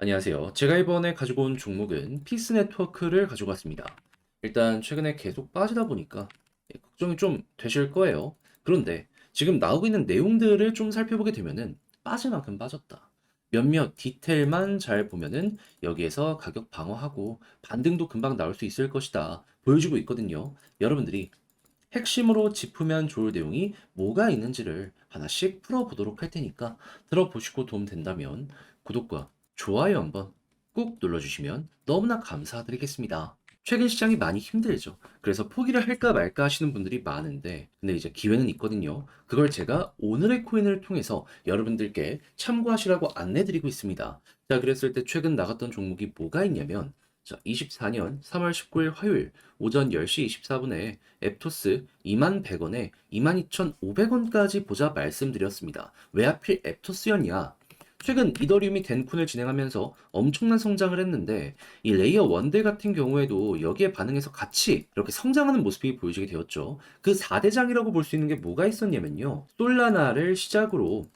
안녕하세요. 제가 이번에 가지고 온 종목은 피스 네트워크를 가지고 왔습니다. 일단 최근에 계속 빠지다 보니까 걱정이 좀 되실 거예요. 그런데 지금 나오고 있는 내용들을 좀 살펴보게 되면은 빠질 만큼 빠졌다. 몇몇 디테일만 잘 보면은 여기에서 가격 방어하고 반등도 금방 나올 수 있을 것이다. 보여주고 있거든요. 여러분들이 핵심으로 짚으면 좋을 내용이 뭐가 있는지를 하나씩 풀어보도록 할 테니까 들어보시고 도움 된다면 구독과 좋아요 한번 꾹 눌러주시면 너무나 감사드리겠습니다. 최근 시장이 많이 힘들죠. 그래서 포기를 할까 말까 하시는 분들이 많은데, 근데 이제 기회는 있거든요. 그걸 제가 오늘의 코인을 통해서 여러분들께 참고하시라고 안내드리고 있습니다. 자, 그랬을 때 최근 나갔던 종목이 뭐가 있냐면, 자, 24년 3월 19일 화요일 오전 10시 24분에 앱토스 21,100원에 22,500원까지 보자 말씀드렸습니다. 왜 하필 앱토스였냐? 최근 이더리움이 덴쿤을 진행하면서 엄청난 성장을 했는데 이 레이어 1들 같은 경우에도 여기에 반응해서 같이 이렇게 성장하는 모습이 보여지게 되었죠. 그 4대장이라고 볼 수 있는 게 뭐가 있었냐면요. 솔라나를 시작으로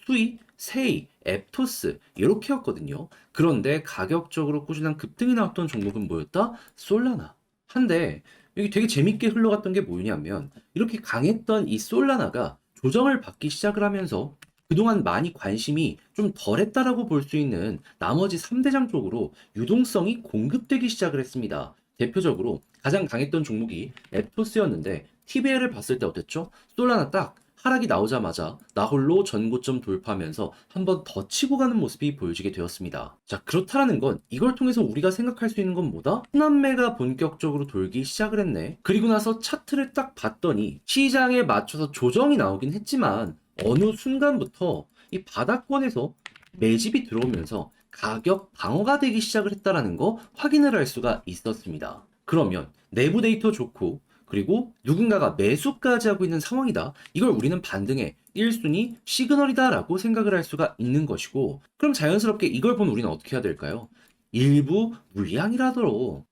수이, 세이, 앱토스 이렇게였거든요. 그런데 가격적으로 꾸준한 급등이 나왔던 종목은 뭐였다? 솔라나. 한데 여기 되게 재밌게 흘러갔던 게 뭐냐면 이렇게 강했던 이 솔라나가 조정을 받기 시작을 하면서 그동안 많이 관심이 좀 덜했다라고 볼 수 있는 나머지 3대장 쪽으로 유동성이 공급되기 시작을 했습니다. 대표적으로 가장 강했던 종목이 앱토스였는데 TBL을 봤을 때 어땠죠? 솔라나 딱 하락이 나오자마자 나홀로 전고점 돌파하면서 한 번 더 치고 가는 모습이 보여지게 되었습니다. 자, 그렇다라는 건 이걸 통해서 우리가 생각할 수 있는 건 뭐다? 순환매가 본격적으로 돌기 시작을 했네. 그리고 나서 차트를 딱 봤더니 시장에 맞춰서 조정이 나오긴 했지만 어느 순간부터 이 바닥권에서 매집이 들어오면서 가격 방어가 되기 시작을 했다라는 거 확인을 할 수가 있었습니다. 그러면 내부 데이터 좋고 그리고 누군가가 매수까지 하고 있는 상황이다. 이걸 우리는 반등의 1순위 시그널이다라고 생각을 할 수가 있는 것이고, 그럼 자연스럽게 이걸 본 우리는 어떻게 해야 될까요? 일부 물량이라도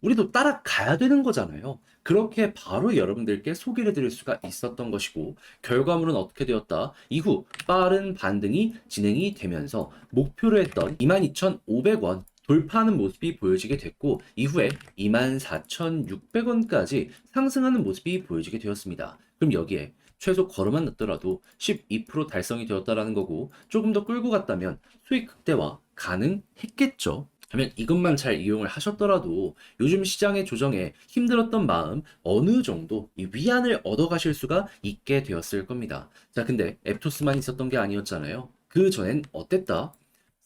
우리도 따라가야 되는 거잖아요. 그렇게 바로 여러분들께 소개를 드릴 수가 있었던 것이고, 결과물은 어떻게 되었다? 이후 빠른 반등이 진행이 되면서 목표를 했던 22,500원 돌파하는 모습이 보여지게 됐고, 이후에 24,600원까지 상승하는 모습이 보여지게 되었습니다. 그럼 여기에 최소 걸어만 넣더라도 12% 달성이 되었다라는 거고, 조금 더 끌고 갔다면 수익 극대화 가능했겠죠. 하면 이것만 잘 이용을 하셨더라도 요즘 시장의 조정에 힘들었던 마음 어느 정도 이 위안을 얻어가실 수가 있게 되었을 겁니다. 자, 근데 앱토스만 있었던 게 아니었잖아요. 그 전엔 어땠다?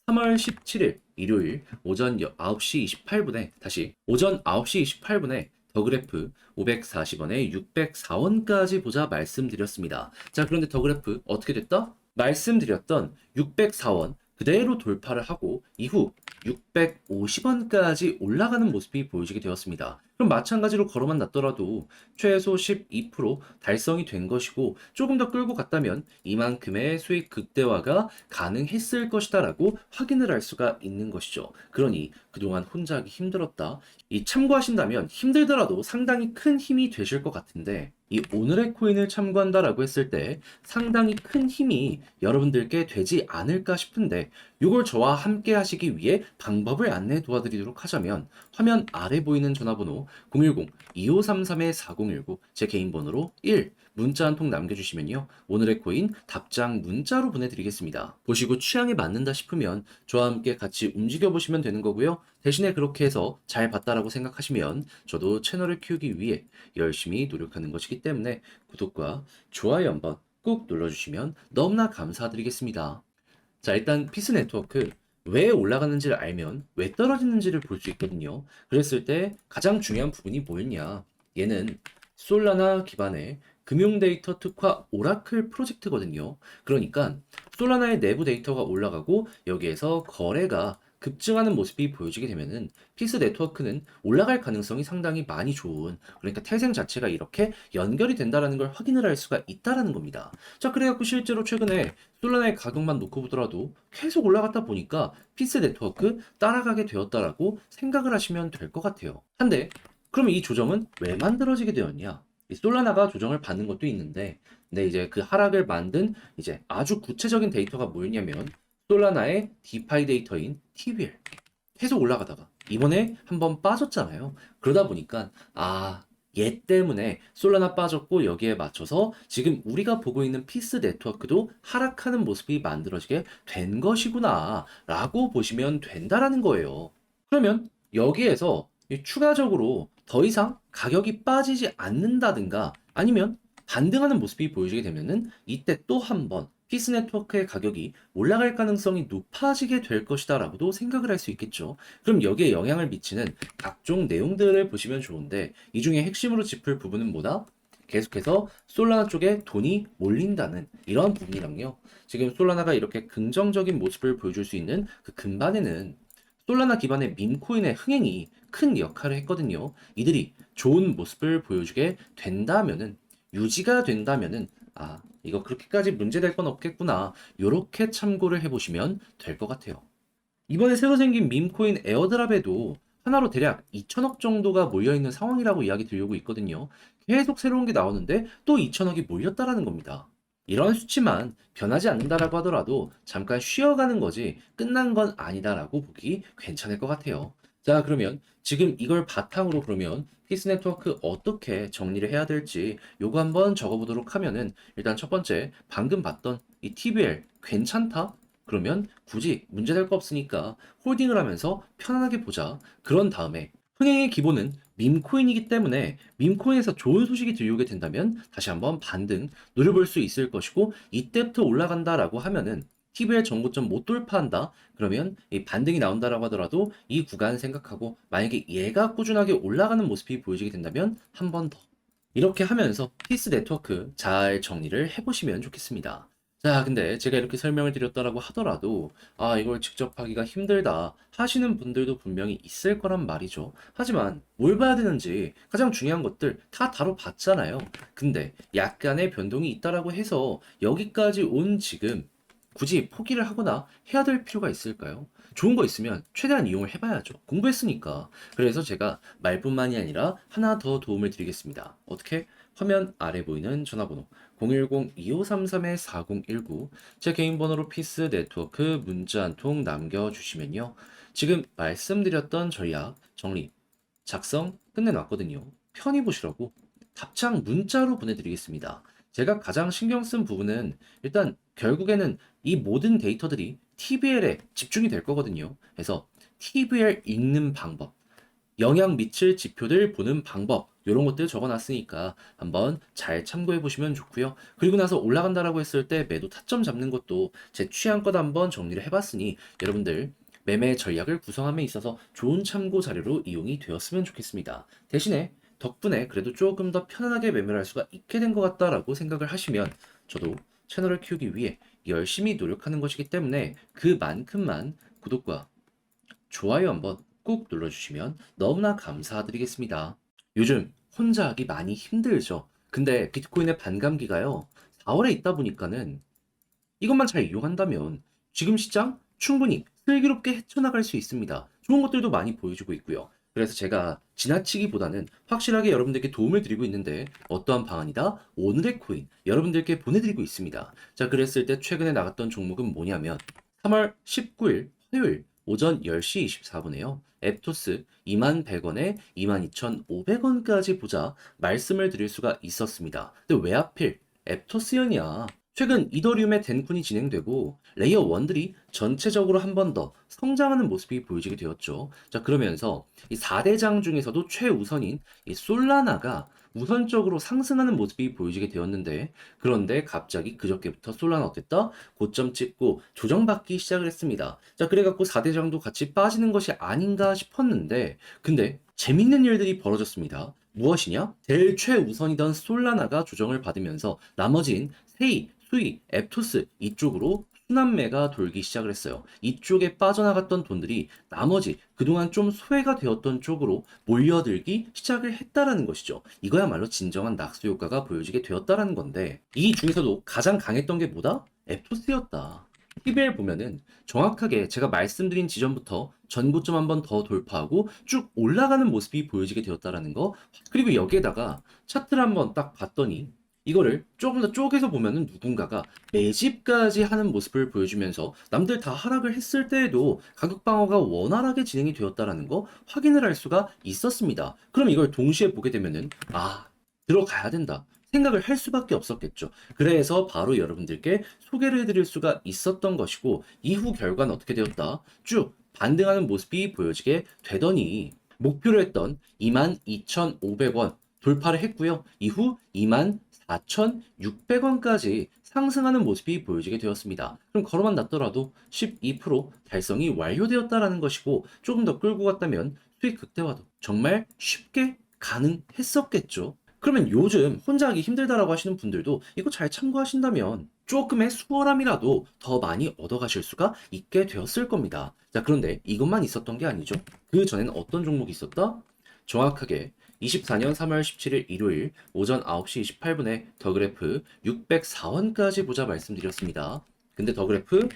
3월 17일 일요일 오전 9시 28분에 다시 오전 9시 28분에 더그래프 540원에 604원까지 보자 말씀드렸습니다. 자, 그런데 더그래프 어떻게 됐다? 말씀드렸던 604원 그대로 돌파를 하고 이후 650원까지 올라가는 모습이 보여지게 되었습니다. 그럼 마찬가지로 걸어만 놨더라도 최소 12% 달성이 된 것이고 조금 더 끌고 갔다면 이만큼의 수익 극대화가 가능했을 것이다라고 확인을 할 수가 있는 것이죠. 그러니 그동안 혼자 하기 힘들었다. 이 참고하신다면 힘들더라도 상당히 큰 힘이 되실 것 같은데 이 오늘의 코인을 참고한다라고 했을 때 상당히 큰 힘이 여러분들께 되지 않을까 싶은데 이걸 저와 함께 하시기 위해 방법을 안내 도와드리도록 하자면 화면 아래 보이는 전화번호 010-2533-4019 제 개인 번호로 1 문자 한 통 남겨주시면요. 오늘의 코인 답장 문자로 보내드리겠습니다. 보시고 취향에 맞는다 싶으면 저와 함께 같이 움직여보시면 되는 거고요. 대신에 그렇게 해서 잘 봤다라고 생각하시면 저도 채널을 키우기 위해 열심히 노력하는 것이기 때문에 구독과 좋아요 한번 꾹 눌러주시면 너무나 감사드리겠습니다. 자, 일단 피스 네트워크 왜 올라가는지를 알면 왜 떨어지는지를 볼 수 있거든요. 그랬을 때 가장 중요한 부분이 뭐였냐? 얘는 솔라나 기반의 금융 데이터 특화 오라클 프로젝트거든요. 그러니까 솔라나의 내부 데이터가 올라가고 여기에서 거래가 급증하는 모습이 보여지게 되면은 피스 네트워크는 올라갈 가능성이 상당히 많이 좋은, 그러니까 태생 자체가 이렇게 연결이 된다라는 걸 확인을 할 수가 있다라는 겁니다. 자, 그래갖고 실제로 최근에 솔라나의 가격만 놓고 보더라도 계속 올라갔다 보니까 피스 네트워크 따라가게 되었다라고 생각을 하시면 될 것 같아요. 한데 그러면 이 조정은 왜 만들어지게 되었냐? 이 솔라나가 조정을 받는 것도 있는데, 근데 이제 그 하락을 만든 이제 아주 구체적인 데이터가 뭐였냐면 솔라나의 디파이 데이터인 TVL 계속 올라가다가 이번에 한번 빠졌잖아요. 그러다 보니까 얘 때문에 솔라나 빠졌고 여기에 맞춰서 지금 우리가 보고 있는 피스 네트워크도 하락하는 모습이 만들어지게 된 것이구나 라고 보시면 된다라는 거예요. 그러면 여기에서 추가적으로 더 이상 가격이 빠지지 않는다든가 아니면 반등하는 모습이 보여지게 되면은 이때 또 한 번 피스 네트워크의 가격이 올라갈 가능성이 높아지게 될 것이다 라고도 생각을 할 수 있겠죠. 그럼 여기에 영향을 미치는 각종 내용들을 보시면 좋은데 이 중에 핵심으로 짚을 부분은 뭐다? 계속해서 솔라나 쪽에 돈이 몰린다는 이런 부분이랑요. 지금 솔라나가 이렇게 긍정적인 모습을 보여줄 수 있는 그 근반에는 솔라나 기반의 밈코인의 흥행이 큰 역할을 했거든요. 이들이 좋은 모습을 보여주게 된다면은 유지가 된다면은 이거 그렇게까지 문제될 건 없겠구나. 요렇게 참고를 해보시면 될 것 같아요. 이번에 새로 생긴 밈코인 에어드랍에도 하나로 대략 2천억 정도가 몰려있는 상황이라고 이야기 들려오고 있거든요. 계속 새로운 게 나오는데 또 2천억이 몰렸다라는 겁니다. 이런 수치만 변하지 않는다라고 하더라도 잠깐 쉬어가는 거지 끝난 건 아니다라고 보기 괜찮을 것 같아요. 자, 그러면 지금 이걸 바탕으로 그러면 피스 네트워크 어떻게 정리를 해야 될지 요거 한번 적어보도록 하면은 일단 첫 번째 방금 봤던 이 TBL 괜찮다? 그러면 굳이 문제될 거 없으니까 홀딩을 하면서 편안하게 보자. 그런 다음에 흥행의 기본은 밈코인이기 때문에 밈코인에서 좋은 소식이 들려오게 된다면 다시 한번 반등 노려볼 수 있을 것이고 이때부터 올라간다라고 하면은 TVL 정고점 못 돌파한다. 그러면 이 반등이 나온다라고 하더라도 이 구간 생각하고 만약에 얘가 꾸준하게 올라가는 모습이 보여지게 된다면 한 번 더. 이렇게 하면서 피스 네트워크 잘 정리를 해보시면 좋겠습니다. 자, 근데 제가 이렇게 설명을 드렸다라고 하더라도, 이걸 직접 하기가 힘들다 하시는 분들도 분명히 있을 거란 말이죠. 하지만 뭘 봐야 되는지 가장 중요한 것들 다 다뤄봤잖아요. 근데 약간의 변동이 있다라고 해서 여기까지 온 지금 굳이 포기를 하거나 해야 될 필요가 있을까요? 좋은 거 있으면 최대한 이용을 해봐야죠. 공부했으니까. 그래서 제가 말뿐만이 아니라 하나 더 도움을 드리겠습니다. 어떻게? 화면 아래 보이는 전화번호 010-2533-4019 제 개인 번호로 피스 네트워크 문자 한 통 남겨주시면요. 지금 말씀드렸던 전략 정리, 작성 끝내놨거든요. 편히 보시라고 답장 문자로 보내드리겠습니다. 제가 가장 신경 쓴 부분은 일단 결국에는 이 모든 데이터들이 TVL에 집중이 될 거거든요. 그래서 TVL 읽는 방법, 영향 미칠 지표들 보는 방법 이런 것들 적어놨으니까 한번 잘 참고해 보시면 좋고요. 그리고 나서 올라간다라고 했을 때 매도 타점 잡는 것도 제 취향껏 한번 정리를 해봤으니 여러분들 매매 전략을 구성함에 있어서 좋은 참고 자료로 이용이 되었으면 좋겠습니다. 대신에 덕분에 그래도 조금 더 편안하게 매매를 할 수가 있게 된 것 같다라고 생각을 하시면 저도 채널을 키우기 위해 열심히 노력하는 것이기 때문에 그만큼만 구독과 좋아요 한번 꾹 눌러주시면 너무나 감사드리겠습니다. 요즘 혼자 하기 많이 힘들죠. 근데 비트코인의 반감기가요, 4월에 있다 보니까는 이것만 잘 이용한다면 지금 시장 충분히 슬기롭게 헤쳐나갈 수 있습니다. 좋은 것들도 많이 보여주고 있고요. 그래서 제가 지나치기보다는 확실하게 여러분들께 도움을 드리고 있는데 어떠한 방안이다? 오늘의 코인 여러분들께 보내드리고 있습니다. 자, 그랬을 때 최근에 나갔던 종목은 뭐냐면 3월 19일 화요일 오전 10시 24분에요. 앱토스 21,100원에 22,500원까지 보자 말씀을 드릴 수가 있었습니다. 근데 왜 하필 앱토스연이야? 최근 이더리움의 덴쿤이 진행되고 레이어 1들이 전체적으로 한 번 더 성장하는 모습이 보여지게 되었죠. 자, 그러면서 이 4대장 중에서도 최우선인 이 솔라나가 우선적으로 상승하는 모습이 보여지게 되었는데 그런데 갑자기 그저께부터 솔라나 어땠다? 고점 찍고 조정받기 시작을 했습니다. 자, 그래갖고 4대장도 같이 빠지는 것이 아닌가 싶었는데 근데 재밌는 일들이 벌어졌습니다. 무엇이냐? 제일 최우선이던 솔라나가 조정을 받으면서 나머진 세이, 수이, 앱토스 이쪽으로 순환매가 돌기 시작을 했어요. 이쪽에 빠져나갔던 돈들이 나머지 그동안 좀 소외가 되었던 쪽으로 몰려들기 시작을 했다라는 것이죠. 이거야말로 진정한 낙수 효과가 보여지게 되었다라는 건데 이 중에서도 가장 강했던 게 뭐다? 앱토스였다. TBL 보면은 정확하게 제가 말씀드린 지점부터 전고점 한 번 더 돌파하고 쭉 올라가는 모습이 보여지게 되었다라는 거. 그리고 여기에다가 차트를 한번 딱 봤더니 이거를 조금 더 쪼개서 보면은 누군가가 매집까지 하는 모습을 보여주면서 남들 다 하락을 했을 때에도 가격 방어가 원활하게 진행이 되었다라는 거 확인을 할 수가 있었습니다. 그럼 이걸 동시에 보게 되면은 아, 들어가야 된다. 생각을 할 수밖에 없었겠죠. 그래서 바로 여러분들께 소개를 해드릴 수가 있었던 것이고 이후 결과는 어떻게 되었다? 쭉 반등하는 모습이 보여지게 되더니 목표로 했던 22,500원 돌파를 했고요. 이후 24,600원까지 상승하는 모습이 보여지게 되었습니다. 그럼 걸어만 놨더라도 12% 달성이 완료되었다라는 것이고 조금 더 끌고 갔다면 수익 극대화도 정말 쉽게 가능했었겠죠. 그러면 요즘 혼자 하기 힘들다라고 하시는 분들도 이거 잘 참고하신다면 조금의 수월함이라도 더 많이 얻어가실 수가 있게 되었을 겁니다. 자, 그런데 이것만 있었던 게 아니죠. 그 전엔 어떤 종목이 있었다? 정확하게 24년 3월 17일 일요일 오전 9시 28분에 더그래프 604원까지 보자 말씀드렸습니다. 근데 더그래프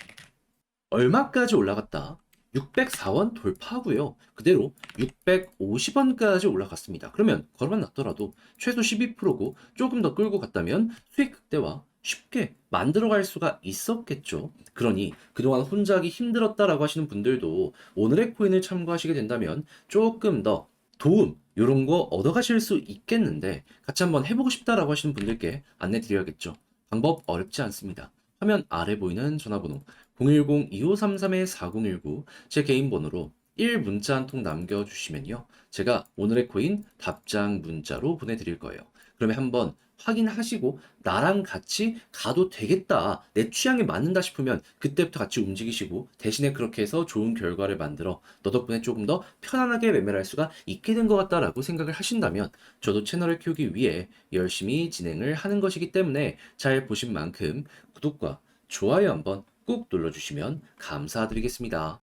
얼마까지 올라갔다? 604원 돌파하고요. 그대로 650원까지 올라갔습니다. 그러면 걸어만 놨더라도 최소 12%고 조금 더 끌고 갔다면 수익 극대화 쉽게 만들어갈 수가 있었겠죠. 그러니 그동안 혼자 하기 힘들었다라고 하시는 분들도 오늘의 코인을 참고하시게 된다면 조금 더 도움 이런 거 얻어가실 수 있겠는데 같이 한번 해보고 싶다라고 하시는 분들께 안내 드려야겠죠. 방법 어렵지 않습니다. 화면 아래 보이는 전화번호 010-2533-4019 제 개인 번호로 1문자 한 통 남겨주시면요. 제가 오늘의 코인 답장 문자로 보내드릴 거예요. 그러면 한번 확인하시고 나랑 같이 가도 되겠다. 내 취향에 맞는다 싶으면 그때부터 같이 움직이시고 대신에 그렇게 해서 좋은 결과를 만들어 너 덕분에 조금 더 편안하게 매매를 할 수가 있게 된 것 같다라고 생각을 하신다면 저도 채널을 키우기 위해 열심히 진행을 하는 것이기 때문에 잘 보신 만큼 구독과 좋아요 한번 꾹 눌러주시면 감사드리겠습니다.